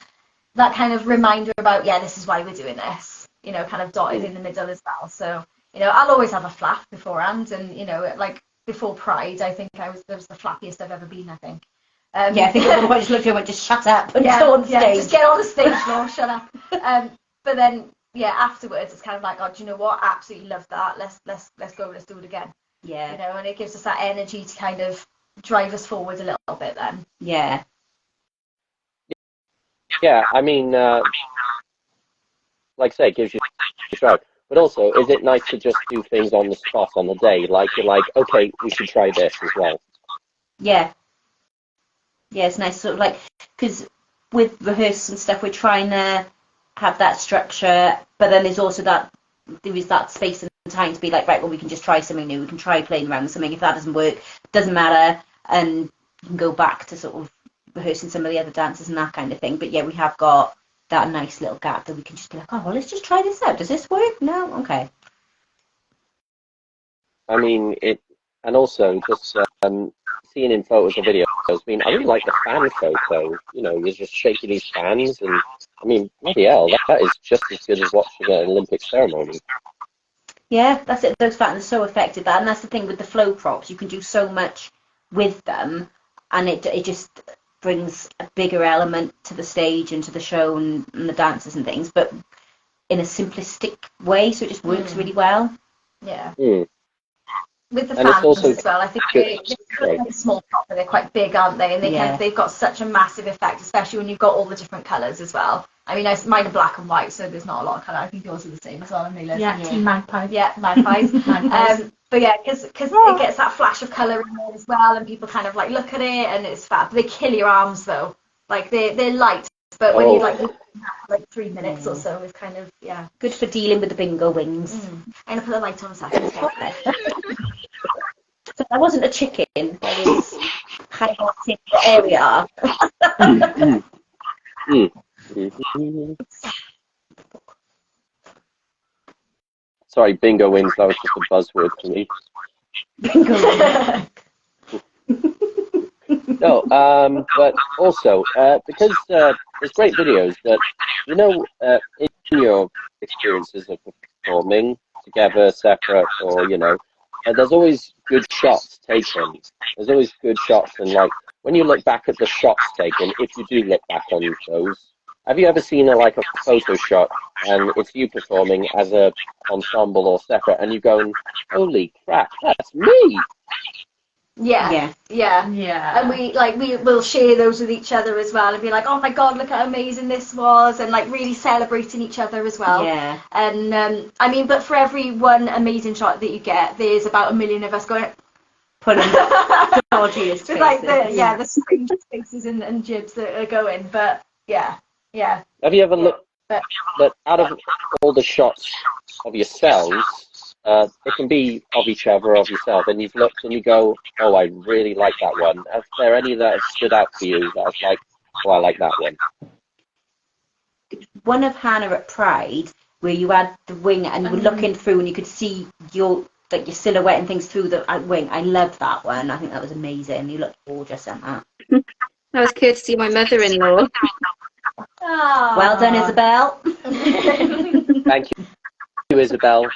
that kind of reminder about this is why we're doing this. Kind of dotted in the middle as well. So You know, I'll always have a flap beforehand, and you know, like before Pride, I think there was the flappiest I've ever been. I think. Yeah, I think everyone just looked at him and went, just shut up and go on stage. Just get on the stage, Laura, shut up. But then, yeah, afterwards, it's kind of like, oh, do you know what? I absolutely love that. Let's go. Let's do it again. Yeah. You know, and it gives us that energy to kind of drive us forward a little bit. Then. Yeah. Yeah, I mean, like I say, it gives you a drive. But also, is it nice to just do things on the spot on the day? Like, you're like, okay, we should try this as well. Yeah. Yeah, it's nice, sort of like, because with rehearsals and stuff, we're trying to have that structure, but then there is that space and time to be like, right, well, we can just try something new. We can try playing around with something. If that doesn't work, doesn't matter, and you can go back to sort of rehearsing some of the other dances and that kind of thing. But yeah, we have got that nice little gap that we can just be like, oh, well, let's just try this out. Does this work? No? Okay. I mean, and also just seeing in photos or videos, I mean, I really like the fan photo. You know, you're just shaking these fans, and I mean, bloody hell, that is just as good as watching an Olympic ceremony. Yeah, that's it. Those fans are so effective. And that's the thing with the flow props. You can do so much with them, and it just brings a bigger element to the stage and to the show and the dances and things, but in a simplistic way, so it just works really well. Yeah. Mm. With the And it's fans also as well, I think they're like a small prop, but they're quite big, aren't they? And they've got such a massive effect, especially when you've got all the different colours as well. I mean, mine are black and white, so there's not a lot of colour. I think yours are the same as well, aren't they, Liz? Yeah, Team Magpie. Yeah, magpies. But yeah, because it gets that flash of colour in there as well, and people kind of like look at it, and it's fab. They kill your arms though. Like they're light, but when you like 3 minutes or so, it's kind of Good for dealing with the bingo wings. I'm gonna put the light on a second. So I wasn't a chicken. I was highlighting the area. Sorry, bingo wings, that was just a buzzword for me. Bingo wings. No, but also, because there's great videos that, you know, in your experiences of performing together, separate, or, you know, there's always good shots taken. There's always good shots, and like, when you look back at the shots taken, if you do look back on those, have you ever seen a photo shot, and it's you performing as a ensemble or separate, and you're going, holy crap, that's me! Yeah. And we will share those with each other as well, and be like, oh my god, look how amazing this was, and like really celebrating each other as well. Yeah. And I mean, but for every one amazing shot that you get, there's about a million of us going, putting dodgiest faces. like the strange faces and jibs that are going. But yeah. Have you ever looked that out of all the shots of yourselves, it can be of each other or of yourself, and you've looked and you go, oh, I really like that one. Is there any that have stood out for you that was like, oh, I like that one? One of Hannah at Pride, where you had the wing and you were looking through and you could see your silhouette and things through the wing. I loved that one. I think that was amazing. You looked gorgeous in that. That was courtesy of my mother-in-law. Aww. Well done, Isabel. Thank you, Isabel.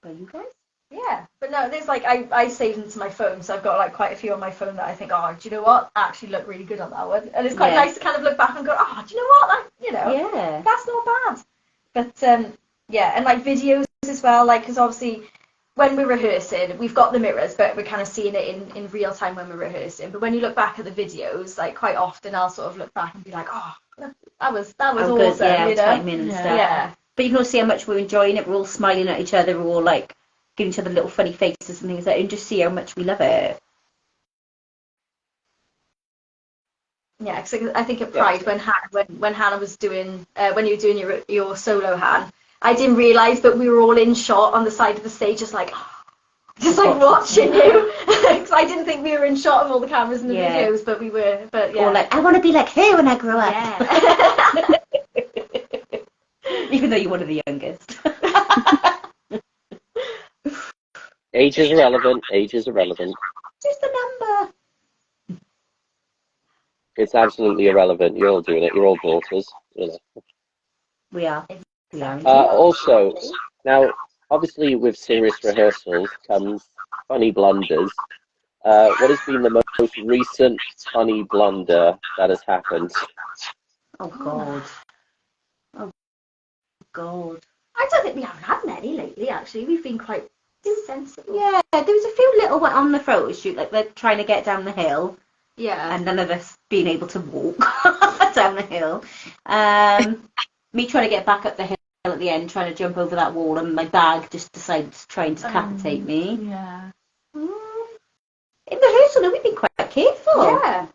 Well, you guys? Yeah, but no, there's like I saved them to my phone, so I've got like quite a few on my phone that I think, oh, do you know what? I actually look really good on that one, and it's quite nice to kind of look back and go, oh, do you know what? That's not bad. But and like videos as well, like because obviously when we're rehearsing, we've got the mirrors, but we're kind of seeing it in real time when we're rehearsing. But when you look back at the videos, like quite often I'll sort of look back and be like, oh, that was awesome, good, you know? timing and stuff. Yeah. But you can all see how much we're enjoying it. We're all smiling at each other. We're all like giving each other little funny faces and things like that, and just see how much we love it. Yeah, because I think at Pride when Hannah was doing when you were doing your solo, Han, I didn't realise, but we were all in shot on the side of the stage, just like watching you, because I didn't think we were in shot of all the cameras in the videos, but we were. But yeah, or like, I want to be like her when I grow up. Yeah. Even though you're one of the youngest. Age is irrelevant. Age is irrelevant. Just a number. It's absolutely irrelevant. You're all doing it. You're all daughters. You know. We are. Also, now, obviously with serious rehearsals comes funny blunders. What has been the most recent funny blunder that has happened? Oh God. Oh God. I don't think we haven't had many lately, actually. We've been quite sensible. Yeah, there was a few little ones on the photo shoot, like they're trying to get down the hill, Yeah. and none of us being able to walk down the hill. Me trying to get back up the hill at the end, trying to jump over that wall, and my bag just decided to try and decapitate me. Yeah. In rehearsal, though, we've been quite careful. Yeah.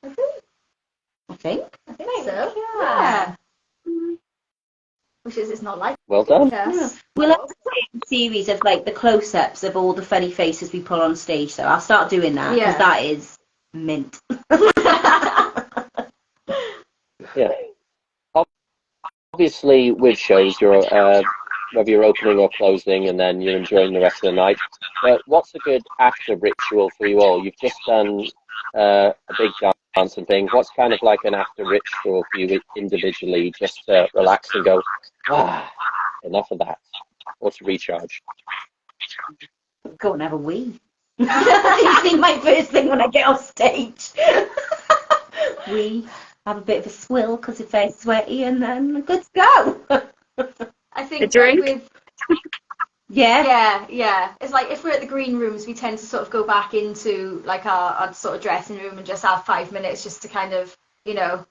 I think. I think so. Yeah. Which is, it's not like Well done. us. We'll have to do a series of like the close-ups of all the funny faces we pull on stage. So I'll start doing that because Yeah. that is mint. Yeah. Obviously, with shows, you're whether you're opening or closing, and then you're enjoying the rest of the night. But what's a good after ritual for you all? You've just done a big dance and thing. What's kind of like an after ritual for you individually, just to relax and go, enough of that, or to recharge? Go and have a wee. Usually my first thing when I get off stage. Wee. Have a bit of a swill because it's very sweaty, and then I'm good to go. I think A drink? Like with Yeah. yeah. It's like if we're at the green rooms, we tend to sort of go back into like our sort of dressing room and just have 5 minutes just to kind of, you know,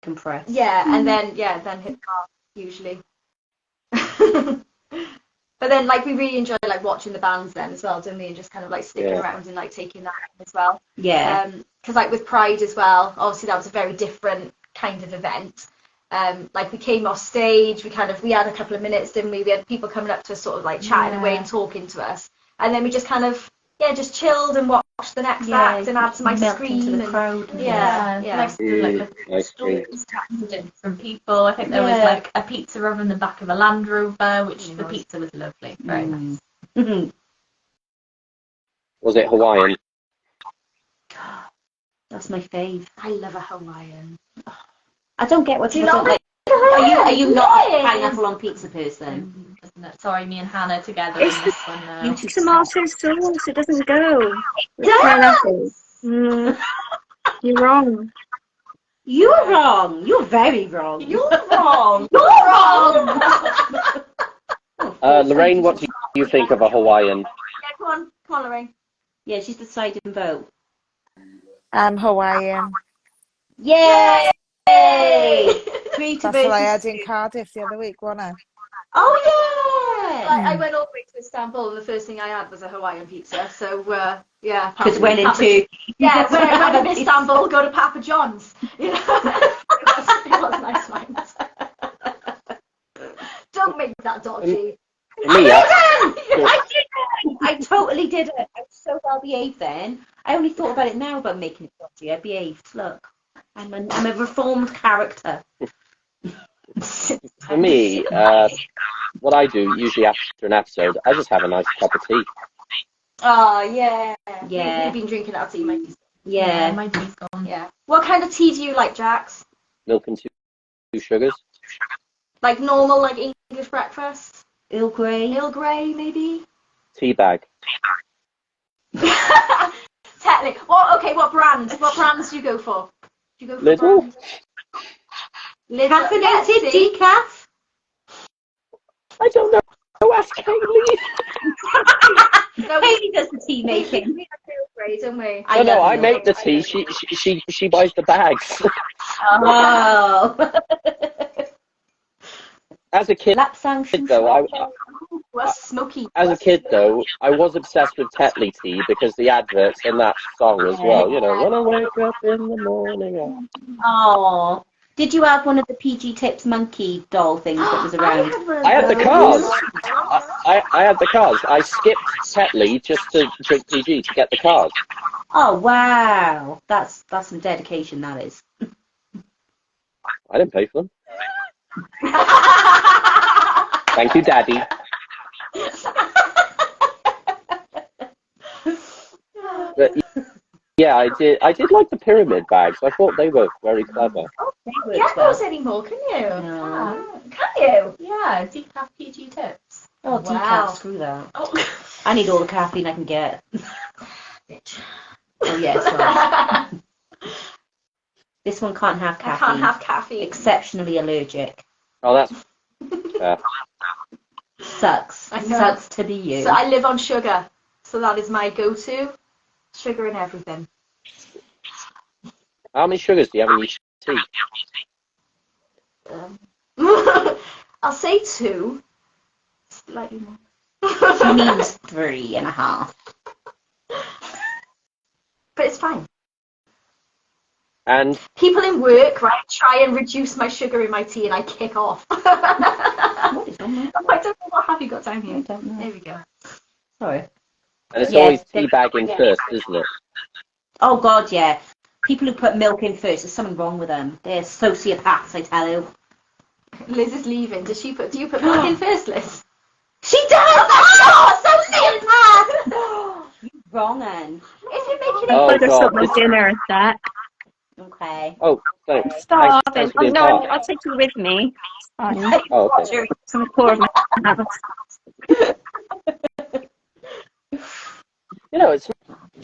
Compress. yeah, and then then hit the bar usually. But then like we really enjoy like watching the bands then as well, don't we? And just kind of like sticking Yeah. around and like taking that in as well. Yeah. Because like with Pride as well, obviously that was a very different kind of event. Like we came off stage, we had a couple of minutes, didn't we? We had people coming up to us sort of like chatting away and talking to us, and then we just kind of just chilled and watched the next act and had some ice melt cream into the and crowd. yeah. Nice to like look at Ice cream. stories, chatting to different people. I think there was Yeah. like a pizza oven in the back of a Land Rover, which the pizza was lovely. Very nice. Was it Hawaiian? That's my fave. I love a Hawaiian. I don't get what Do you people not don't like. like Are you not a Yes. pineapple on pizza person? Isn't it? Sorry, me and Hannah together It's on this one now. You It's tomato sauce. It doesn't go with pineapple. You're wrong. You're wrong. You're very wrong. You're wrong. You're wrong. Lorraine, what do you think of a Hawaiian? Yeah, come on, Lorraine. Yeah, she's decided to vote. Hawaiian. Yay! 3 to That's what I had versus in Cardiff the other week, wasn't it? Oh yeah! I went all the way to Istanbul and the first thing I had was a Hawaiian pizza. So yeah. Because Papa- when in Papa- Turkey. Yeah, when I went to Istanbul, go to Papa John's. You know, it was nice times. Don't make that dodgy. Me, I didn't! I totally did it. I was so well behaved then. I only thought about it now about making it dodgy. I behaved. Look, I'm a reformed character. for me, what I do usually after an episode, I just have a nice cup of tea. Oh yeah. Yeah. You've been drinking our tea, mate. Yeah. My tea's gone. Yeah. What kind of tea do you like, Jax? Milk and two sugars. Like normal, like English breakfast? Earl Grey. Earl Grey, maybe? Tea bag. Technically. Well, okay, what brands? What brands do you go for? Do you go for Lidl? brands? Lidl. Caffeinated decaf. I don't know. Ask Kaylee. No, Haley does the tea making. we have Earl Grey, don't we? No, I love make the tea. She buys the bags. Oh. As a kid, Lapsang though, What's smoky? as a kid though, I was obsessed with Tetley tea because the adverts in that song as well. You know, when I wake up in the morning. Oh. Did you have one of the PG Tips monkey doll things that was around? I had the cars. I had the cars. I skipped Tetley just to drink PG to get the cars. Oh wow. That's some dedication, that is. I didn't pay for them. Thank you, Daddy. But yeah, I did like the pyramid bags. I thought they were very clever. You can't use anymore, can you? No. Can you? Yeah, decaf PG tips. Oh, Wow. decaf, screw that. Oh. I need all the caffeine I can get. Bitch. Oh, yeah, sorry. This one can't have I caffeine. can't have caffeine. Exceptionally allergic. Oh, that's fair. Sucks. I know. Sucks to be you. So I live on sugar. So that is my go-to. Sugar in everything. How many sugars do you have in your tea? I'll say 2. Slightly more. She means 3.5. But it's fine. And People in work, right, try and reduce my sugar in my tea and I kick off. What is on there? I don't know what have you got down I here. don't know. There we go. Sorry. it's Yeah, always they- teabagging first, isn't it? Oh, God, yeah. People who put milk in first, there's something wrong with them. They're sociopaths, I tell you. Liz is leaving. Do you put milk in first, Liz? She does! Oh, sociopath! You wrong, Anne. If you're making Oh, I just God. got my dinner in that. Okay. Oh, thanks. Starving. Thanks for Oh, being no, part. I'll take you with me. It's fine. Oh, okay. It's on the core of my house. You know, it's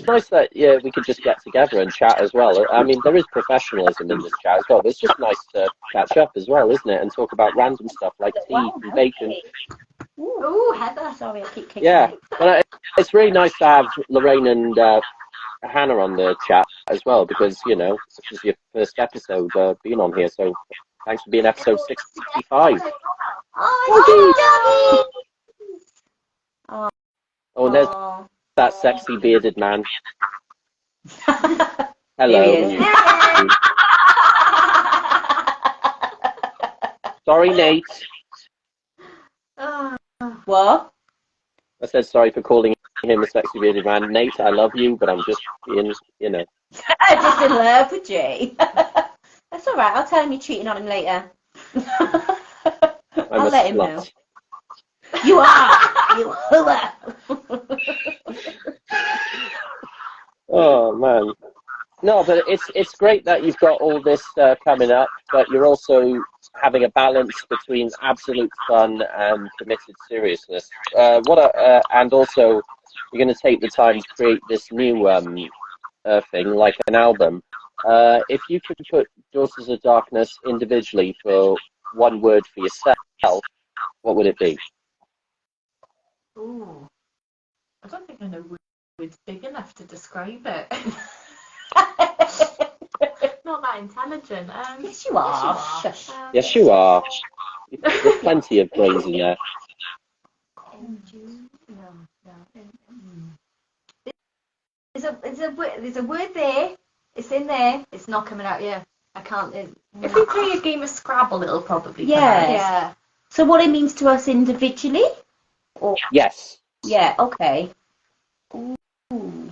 nice that we could just get together and chat as well. I mean, there is professionalism in this chat as well, but it's just nice to catch up as well, isn't it? And talk about random stuff like tea and bacon. Ooh, Heather. Sorry, I keep kicking Yeah, you. but it's really nice to have Lorraine and Hannah on the chat as well, because, you know, this is your first episode being on here, so thanks for being episode 65. Oh, Oh. Oh, and there's Oh. that sexy bearded man. Here Hello. he is. Sorry, Nate. Oh, What? I said sorry for calling him a sexy bearded man. Nate, I love you, but I'm just being, you know. I'm just in love with Jay. That's all right. I'll tell him you're cheating on him later. I'm I'll a let him slut. know. You are. You are. Oh man, no, but it's great that you've got all this coming up, but you're also having a balance between absolute fun and committed seriousness. And also you're going to take the time to create this new thing, like an album. If you could put Daughters of Darkness individually for one word for yourself, what would it be? Ooh. I don't think I know words big enough to describe it. Not that intelligent. Yes, you are. Shush. Yes, you are. There's plenty of brains in there. There's a word there. It's in there. It's not coming out yet. I can't. If we play a game of Scrabble, it'll probably come Yeah. out. Yeah. So what it means to us individually? Or Yes. yeah, okay. Ooh. Hmm.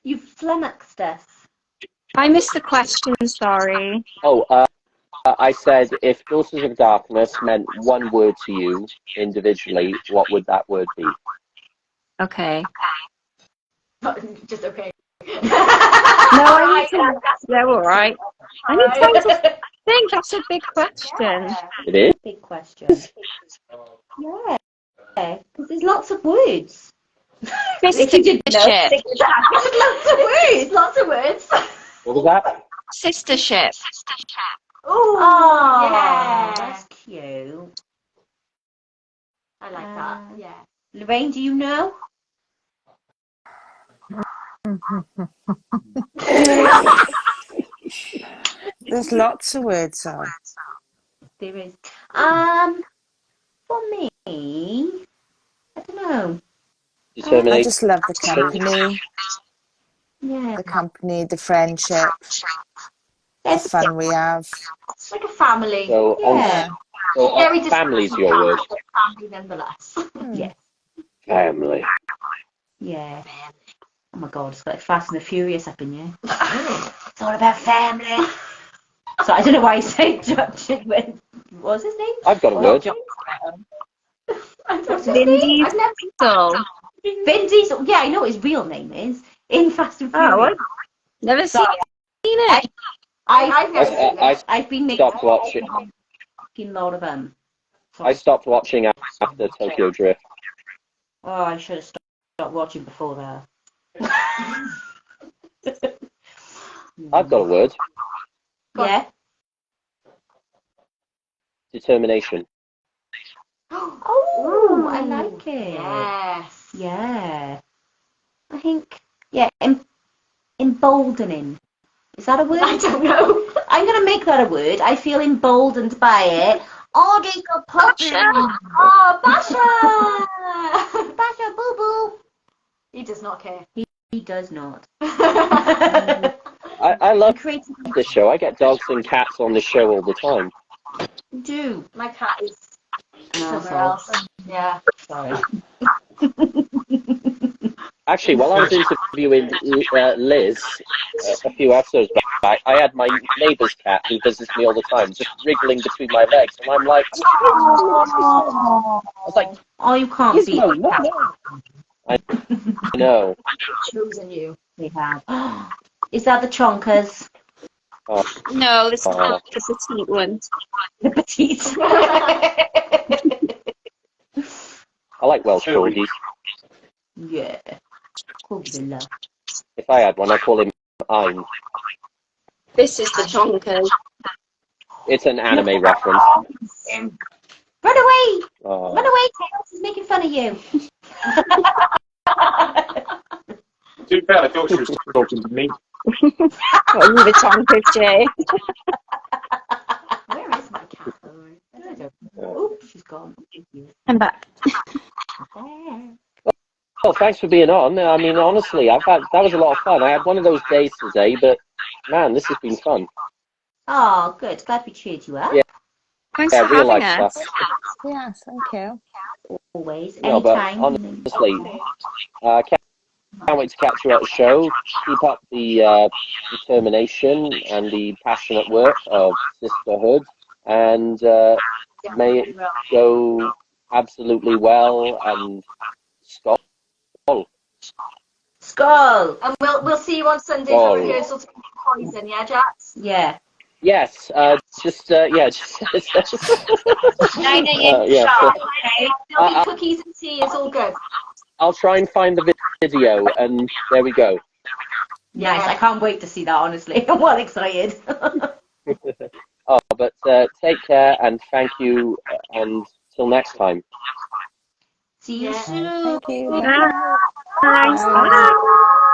You flummoxed us. I missed the question, sorry. Oh, I said if Daughters of Darkness meant one word to you individually, what would that word be? Okay. Just okay. No, I need to... Yeah, all right. I need time to think. That's a big question. It is? Big question. Yeah. Because there's lots of words. If you didn't know. Sistership. Lots of words. Lots of words. What was that? Sistership. Oh, Yeah. yeah. That's cute. I like that. Yeah. Lorraine, do you know? There's lots of words on. There is. For me, I don't know. I Determination. just love the company, Yeah. the friendship, the fun we have. It's like a family. So, Yeah. Very family's distant your word. but family nonetheless. Yeah. Family. Yeah. Oh my God, it's like Fast and the Furious up in here. It's all about family. So I don't know why you say Judge. What was his name? I've got a word. What's his Vin name? I've never Diesel. Vin Diesel. Yeah, I know what his real name is. In Fast and Oh, Furious. Never seen it. I've never seen I it. I've been making stopped watching. a fucking lot of them. I stopped watching after Tokyo Drift. Oh, I should have stopped watching before that. I've got a word. Yeah. Determination. Oh, I like it. Yes. Yeah. I think, yeah, emboldening. Is that a word? I don't know. I'm going to make that a word. I feel emboldened by it. Oh, they got puppy. Oh, Basha! Basha, boo-boo. He does not care. He does not. I love Creative this show. I get dogs and cats on the show all the time. do. My cat is somewhere Sorry. else. Yeah. Sorry. Actually, while I was interviewing Liz a few episodes back, I had my neighbour's cat who visits me all the time, just wriggling between my legs, and I'm like, I was like, Oh, you can't beat no, that. no. I know. Chosen you. We have. Is that the chonkers? Oh, No, this is oh. the petite one. The petite. I like Welsh corgis. Yeah. Corgilla. If I had one, I'd call him Ein. This is the chonkers. It's an anime reference. Run away! Oh. Run away, Tails is making fun of you. To be fair, I thought she was talking to me. Oh, you the chonkers, Jay. Where is my cat? Oops, she's gone. I'm back. Oh, thanks for being on. I mean, honestly, that was a lot of fun. I had one of those days today, but man, this has been fun. Oh, good. Glad we cheered you up. Yeah. Thanks Yeah, for real having life us. stuff. Yes, thank you. Always. No, but Anytime. honestly, can't wait to catch you at the show. Keep up the determination and the passionate work of sisterhood, and may it go absolutely well. And Scott. Skull. And we'll see you on Sunday Oh. for rehearsal to Poison, yeah, Jax? Yeah. Yes, just 9 a.m. yeah. So, There'll be cookies and tea, it's all good. I'll try and find the video, and there we go. Nice. I can't wait to see that, honestly. I'm well excited. Oh, but take care and thank you, and till next time. See you Yeah. soon. Thank you. Bye. Bye.